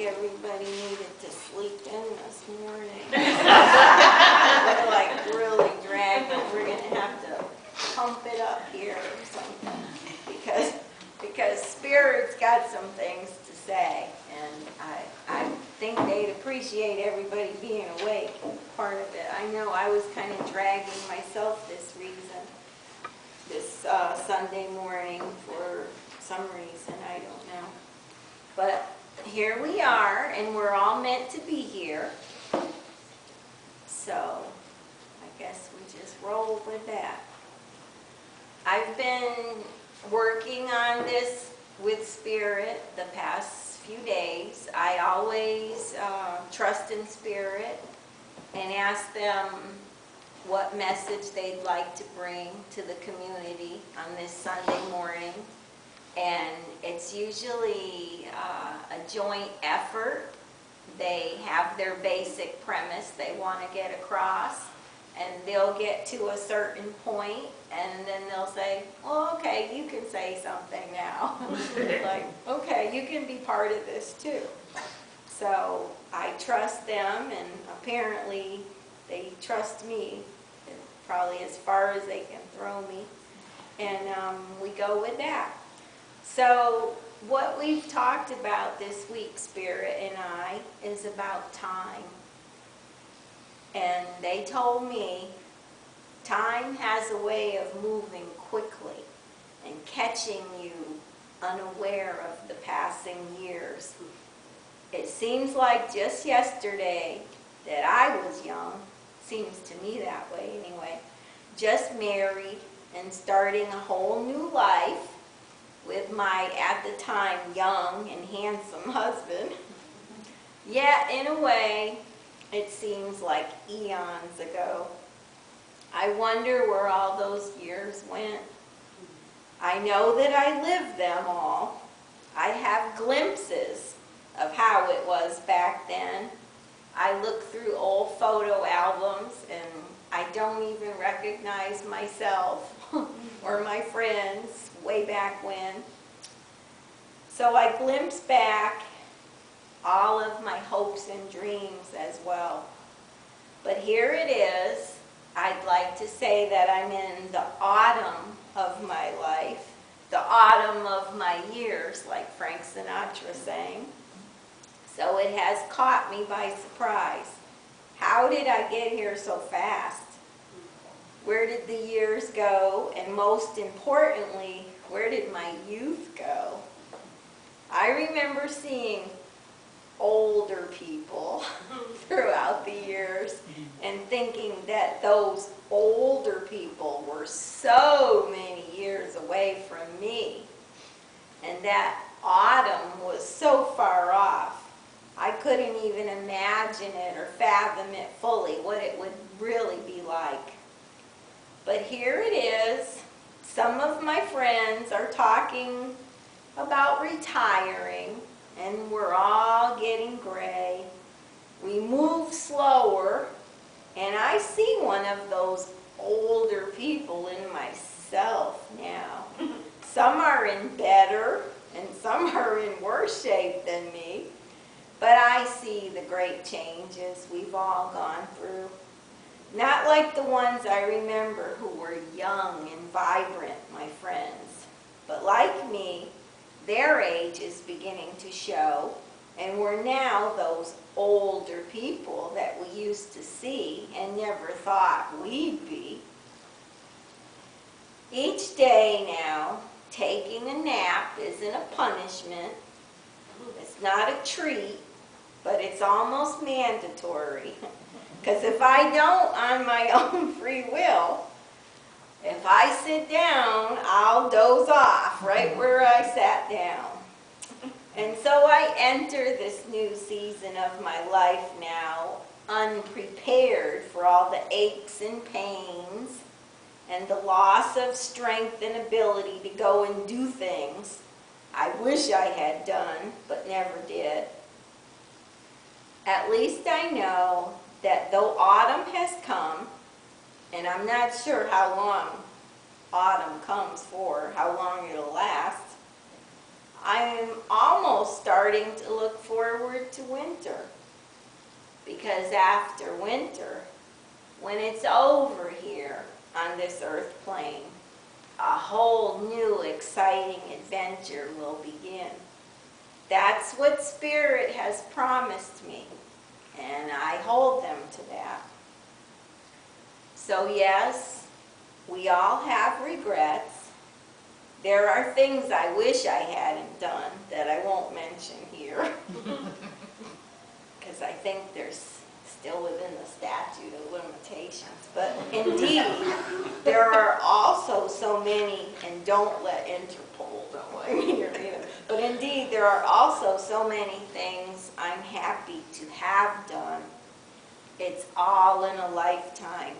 everybody needed to sleep in this morning. We're like really dragging. We're going to have to pump it up here or something because Spirit's got some things to say, and I think they'd appreciate everybody being awake, part of it. I know I was kind of dragging myself this Sunday morning for some reason, I don't know. But here we are, and we're all meant to be here. So I guess we just roll with that. I've been working on this with Spirit the past few days. I always trust in Spirit and ask them what message they'd like to bring to the community on this Sunday morning. And it's usually a joint effort. They have their basic premise they want to get across, and they'll get to a certain point, and then they'll say, well, okay, you can say something now. Like, okay, you can be part of this too. So I trust them, and apparently they trust me, probably as far as they can throw me, and we go with that. So what we've talked about this week, Spirit and I, is about time. And they told me time has a way of moving quickly and catching you unaware of the passing years. It seems like just yesterday that I was young, seems to me that way anyway, just married and starting a whole new life with my, at the time, young and handsome husband. Yet, in a way, it seems like eons ago. I wonder where all those years went. I know that I lived them all. I have glimpses of how it was back then. I look through old photo albums and I don't even recognize myself or my friends way back when. So I glimpse back all of my hopes and dreams as well. But here it is. I'd like to say that I'm in the autumn of my life, the autumn of my years, like Frank Sinatra sang. So it has caught me by surprise. How did I get here so fast? Where did the years go? And most importantly, where did my youth go? I remember seeing older people throughout the years and thinking that those older people were so many years away from me, and that autumn was so far off. I couldn't even imagine it or fathom it fully, what it would really be like. But here it is. Some of my friends are talking about retiring, and we're all getting gray. We move slower, and I see one of those older people in myself now. Some are in better, and some are in worse shape than me. But I see the great changes we've all gone through. Not like the ones I remember who were young and vibrant, my friends. But like me, their age is beginning to show, and we're now those older people that we used to see and never thought we'd be. Each day now, taking a nap isn't a punishment. It's not a treat, but it's almost mandatory. Because if I don't on my own free will, if I sit down, I'll doze off right where I sat down. And so I enter this new season of my life now unprepared for all the aches and pains and the loss of strength and ability to go and do things I wish I had done but never did. At least I know that though autumn has come, and I'm not sure how long autumn comes for, how long it'll last, I'm almost starting to look forward to winter. Because after winter, when it's over here on this earth plane, a whole new exciting adventure will begin. That's what Spirit has promised me, and I hold them to that. So yes, we all have regrets. There are things I wish I hadn't done that I won't mention here. Because I think there's still within the statute of limitations. But indeed, there are also so many, and don't let Interpol know I'm here either, but indeed, there are also so many things I'm happy to have done. It's all in a lifetime.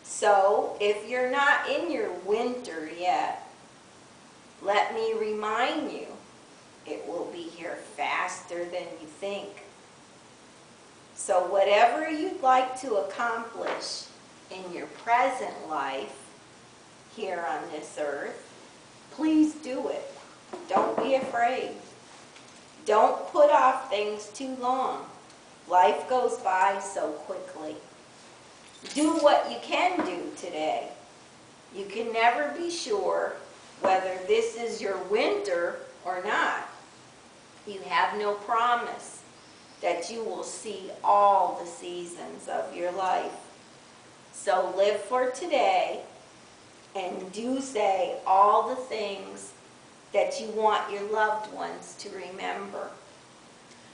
So, if you're not in your winter yet, let me remind you, it will be here faster than you think. So whatever you'd like to accomplish in your present life here on this earth, please do it. Don't be afraid. Don't put off things too long. Life goes by so quickly. Do what you can do today. You can never be sure whether this is your winter or not. You have no promise that you will see all the seasons of your life. So live for today and do say all the things that you want your loved ones to remember.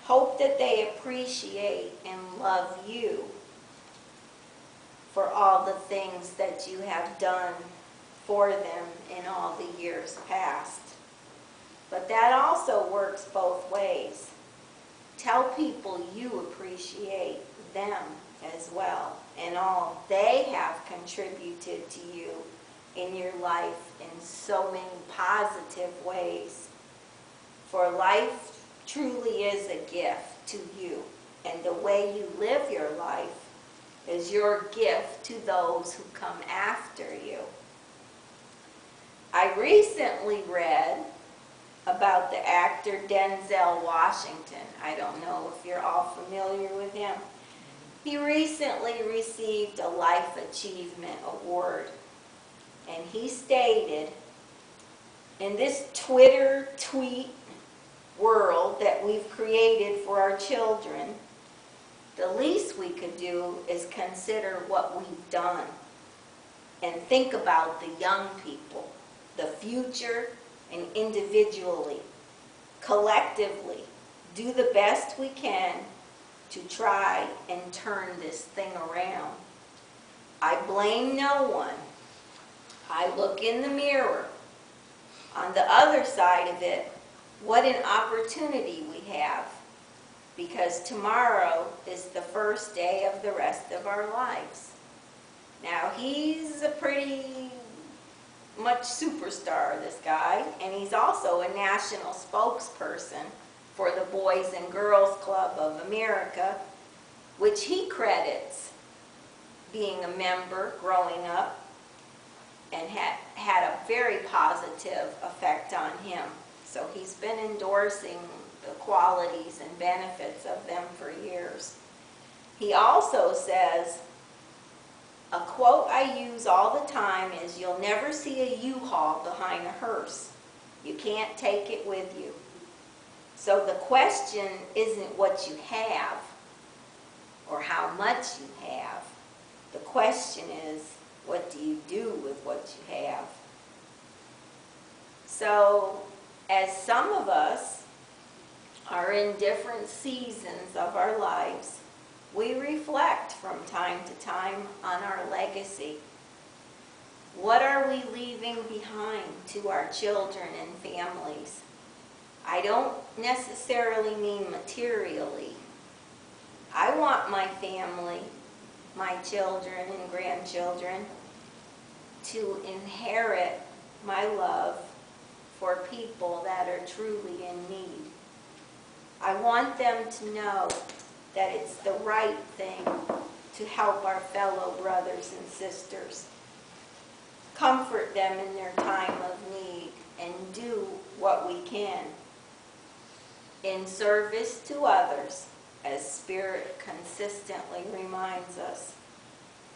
Hope that they appreciate and love you for all the things that you have done for them in all the years past. But that also works both ways. Tell people you appreciate them as well and all they have contributed to you in your life in so many positive ways. For life truly is a gift to you, and the way you live your life is your gift to those who come after you. I recently read about the actor Denzel Washington. I don't know if you're all familiar with him. He recently received a Life Achievement Award. And he stated, in this Twitter tweet world that we've created for our children, the least we could do is consider what we've done and think about the young people, the future, and individually, collectively, do the best we can to try and turn this thing around. I blame no one. I look in the mirror. On the other side of it, what an opportunity we have, because tomorrow is the first day of the rest of our lives. Now, he's a pretty much superstar, this guy, and he's also a national spokesperson for the Boys and Girls Club of America, which he credits being a member growing up and had a very positive effect on him. So he's been endorsing the qualities and benefits of them for years. He also says, a quote I use all the time is, you'll never see a U-Haul behind a hearse. You can't take it with you. So the question isn't what you have or how much you have. The question is, what do you do with what you have? So, as some of us are in different seasons of our lives, we reflect from time to time on our legacy. What are we leaving behind to our children and families? I don't necessarily mean materially. I want my family, my children and grandchildren, to inherit my love for people that are truly in need. I want them to know that it's the right thing to help our fellow brothers and sisters, comfort them in their time of need, and do what we can in service to others, as Spirit consistently reminds us.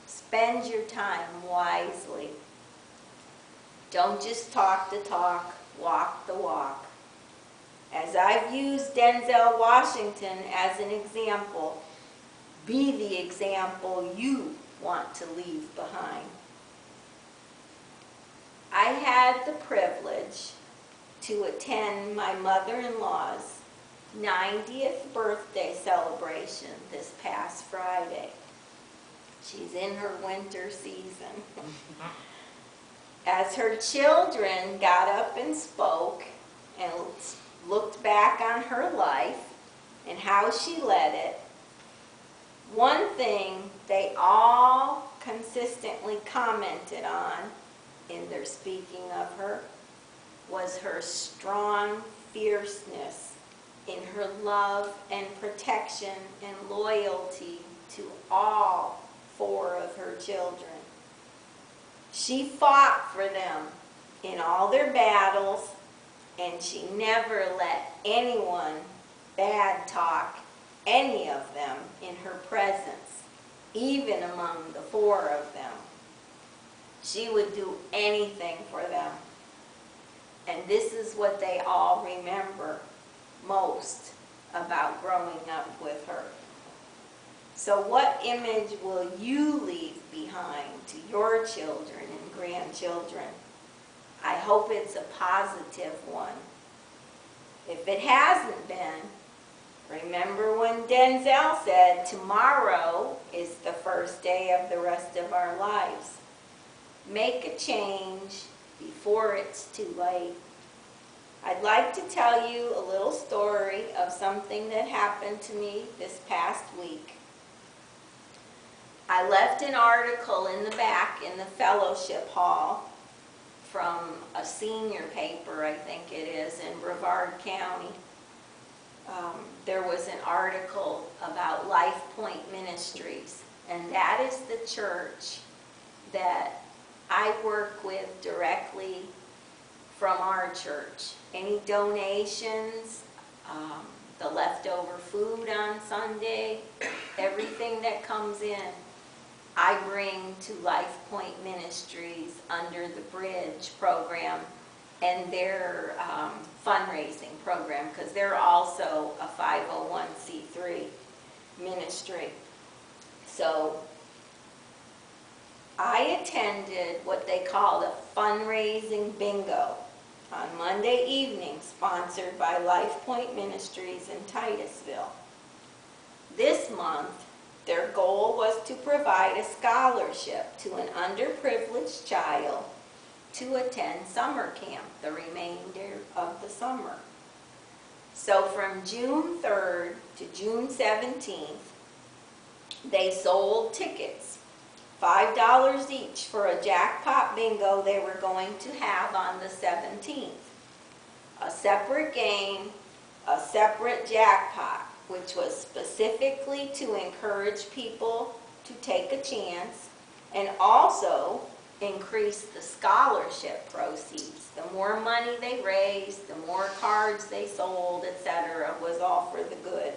Spend your time wisely. Don't just talk the talk, walk the walk. As I've used Denzel Washington as an example, be the example you want to leave behind. I had the privilege to attend my mother-in-law's 90th birthday celebration this past Friday. She's in her winter season. As her children got up and spoke and looked back on her life and how she led it, one thing they all consistently commented on in their speaking of her was her strong fierceness in her love and protection and loyalty to all 4 of her children. She fought for them in all their battles, and she never let anyone bad talk any of them in her presence, even among the 4 of them. She would do anything for them. And this is what they all remember most about growing up with her. So what image will you leave behind to your children and grandchildren? I hope it's a positive one. If it hasn't been, remember when Denzel said, tomorrow is the first day of the rest of our lives. Make a change before it's too late. I'd like to tell you a little story of something that happened to me this past week. I left an article in the back in the fellowship hall from a senior paper, I think it is, in Brevard County. There was an article about Life Point Ministries, and that is the church that I work with directly from our church. Any donations, the leftover food on Sunday, everything that comes in, I bring to Life Point Ministries under the Bridge program and their fundraising program, because they're also a 501c3 ministry. So I attended what they called a fundraising bingo on Monday evening, sponsored by Life Point Ministries in Titusville. This month, their goal was to provide a scholarship to an underprivileged child to attend summer camp the remainder of the summer. So from June 3rd to June 17th, they sold tickets, $5 each, for a jackpot bingo they were going to have on the 17th. A separate game, a separate jackpot, which was specifically to encourage people to take a chance and also increase the scholarship proceeds. The more money they raised, the more cards they sold, etc., was all for the good.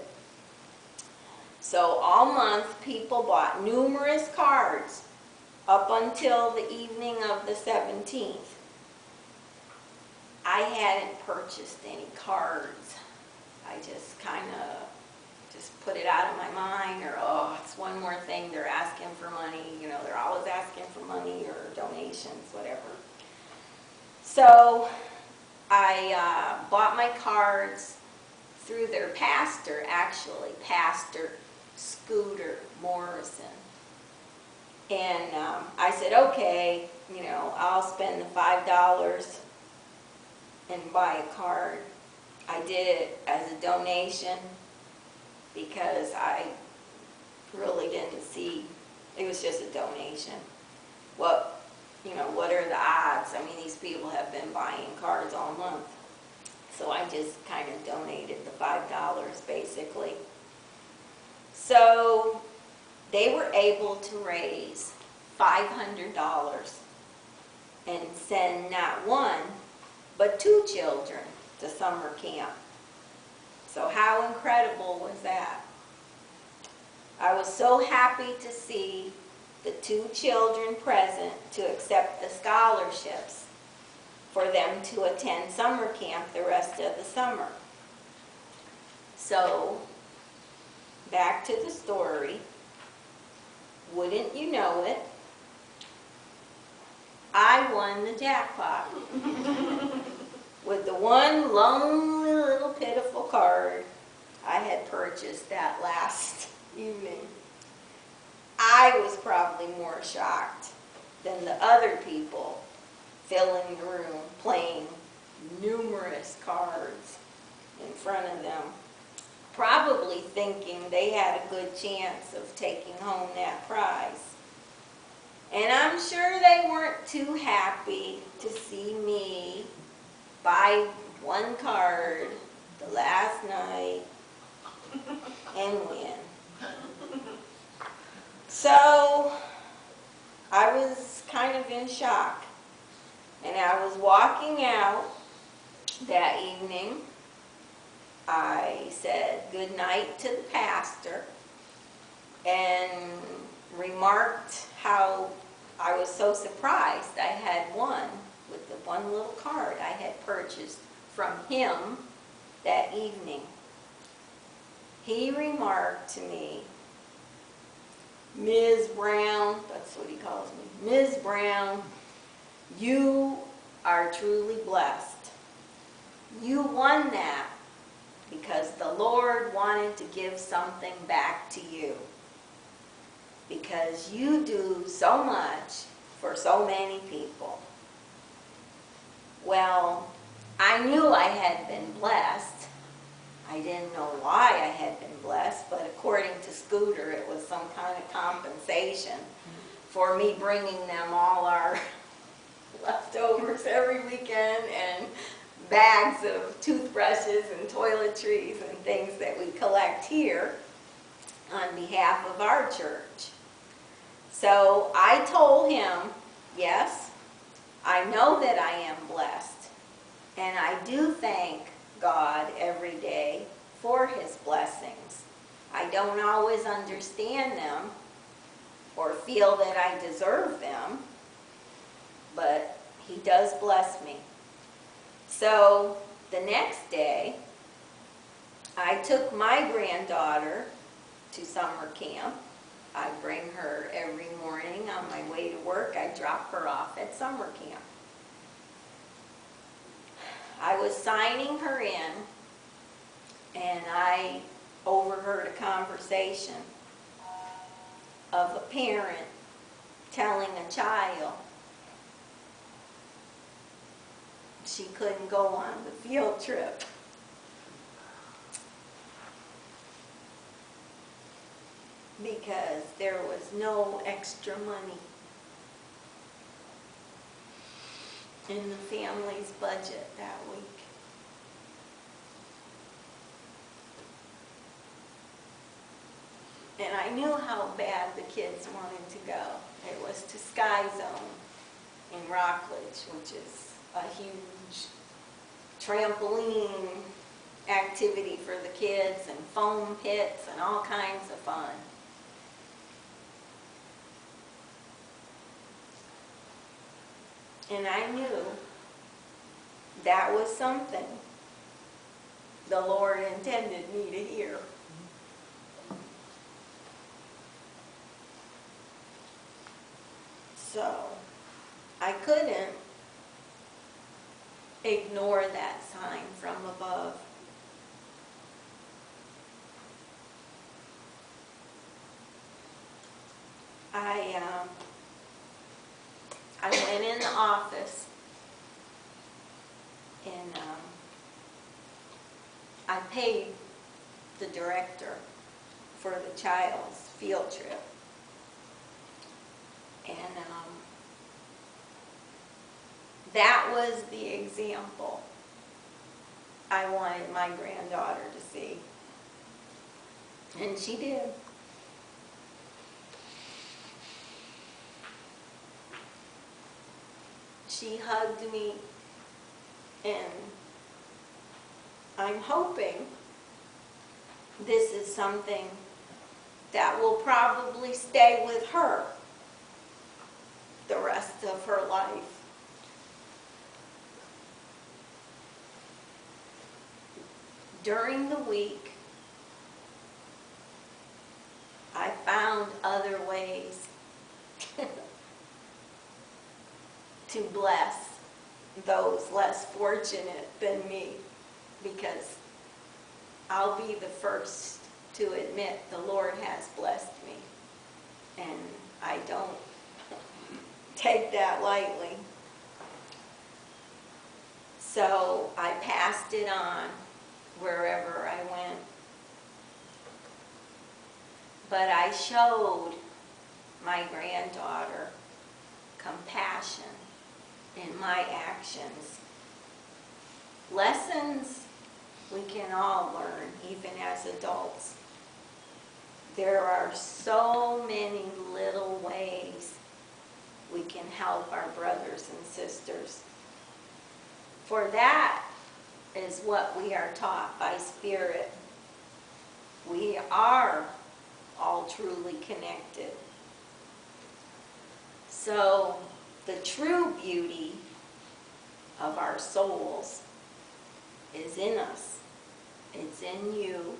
So all month, people bought numerous cards up until the evening of the 17th. I hadn't purchased any cards. I just kind of put it out of my mind, or, oh, it's one more thing, they're asking for money, you know, they're always asking for money or donations, whatever. So I bought my cards through their pastor, actually, Pastor Scooter Morrison. And I said, okay, you know, I'll spend the $5 and buy a card. I did it as a donation because I really didn't see, it was just a donation. What are the odds? I mean, these people have been buying cards all month. So I just kind of donated the $5 basically. So they were able to raise $500 and send not one, but 2 children to summer camp. So how incredible was that? I was so happy to see the 2 children present to accept the scholarships for them to attend summer camp the rest of the summer. So, back to the story. Wouldn't you know it, I won the jackpot with the one lonely little pitiful card I had purchased that last evening. I was probably more shocked than the other people filling the room, playing numerous cards in front of them, probably thinking they had a good chance of taking home that prize. And I'm sure they weren't too happy to see me buy one card the last night and win. So I was kind of in shock. And I was walking out that evening. I said good night to the pastor and remarked how I was so surprised I had won with the one little card I had purchased from him that evening. He remarked to me, "Ms. Brown," that's what he calls me, "Ms. Brown, you are truly blessed. You won that because the Lord wanted to give something back to you. Because you do so much for so many people." Well, I knew I had been blessed. I didn't know why I had been blessed, but according to Scooter, it was some kind of compensation for me bringing them all our leftovers every weekend and bags of toothbrushes and toiletries and things that we collect here on behalf of our church. So I told him, yes, I know that I am blessed, and I do thank God every day for his blessings. I don't always understand them or feel that I deserve them, but he does bless me. So the next day, I took my granddaughter to summer camp. I bring her every morning on my way to work. I drop her off at summer camp. I was signing her in, and I overheard a conversation of a parent telling a child she couldn't go on the field trip. Because there was no extra money in the family's budget that week. And I knew how bad the kids wanted to go. It was to Sky Zone in Rockledge, which is a huge trampoline activity for the kids and foam pits and all kinds of fun. And I knew that was something the Lord intended me to hear. So I couldn't ignore that sign from above. I went in the office and I paid the director for the child's field trip. And that was the example I wanted my granddaughter to see. And she did. She hugged me And I'm hoping this is something that will probably stay with her the rest of her life. During the week, I found other ways to bless those less fortunate than me, because I'll be the first to admit the Lord has blessed me, and I don't take that lightly. So I passed it on wherever I went. But I showed my granddaughter compassion in my actions. Lessons we can all learn, even as adults. There are so many little ways we can help our brothers and sisters. For that is what we are taught by Spirit. We are all truly connected. So the true beauty of our souls is in us. It's in you,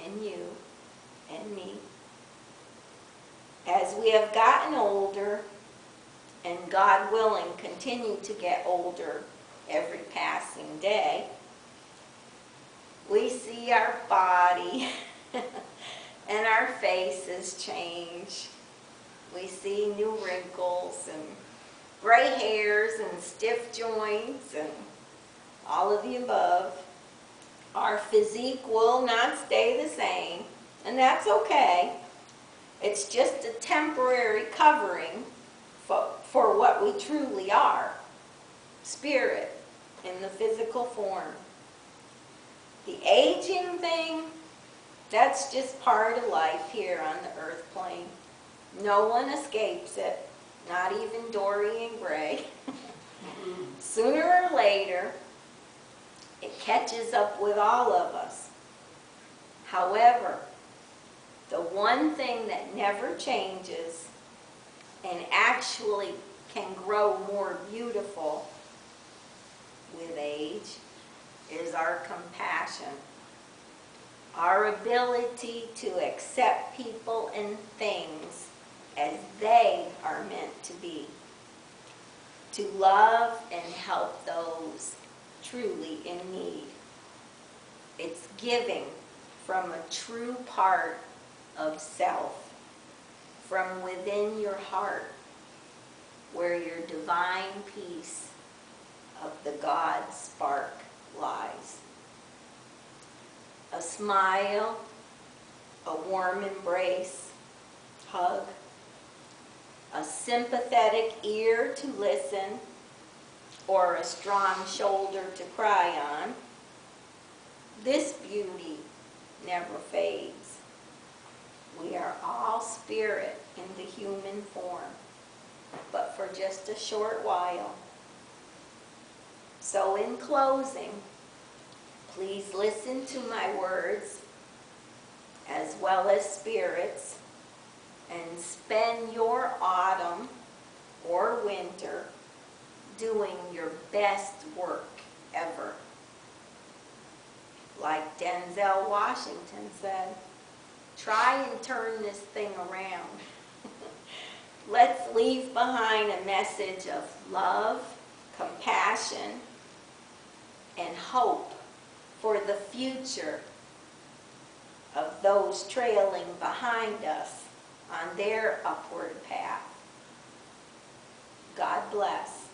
and me. As we have gotten older, and God willing, continue to get older every passing day, we see our body and our faces change. We see new wrinkles and gray hairs and stiff joints and all of the above. Our physique will not stay the same, and that's okay. It's just a temporary covering for what we truly are, spirit in the physical form. The aging thing, that's just part of life here on the earth plane. No one escapes it, not even Dorian Gray. Sooner or later, it catches up with all of us. However, the one thing that never changes and actually can grow more beautiful with age is our compassion. Our ability to accept people and things as they are meant to be. To love and help those truly in need. It's giving from a true part of self, from within your heart, where your divine peace of the God spark lies. A smile, a warm embrace, hug, a sympathetic ear to listen, or a strong shoulder to cry on. This beauty never fades. We are all spirit in the human form, but for just a short while. So in closing, please listen to my words as well as Spirit's, and spend your autumn or winter doing your best work ever. Like Denzel Washington said, try and turn this thing around. Let's leave behind a message of love, compassion, and hope for the future of those trailing behind us on their upward path. God bless.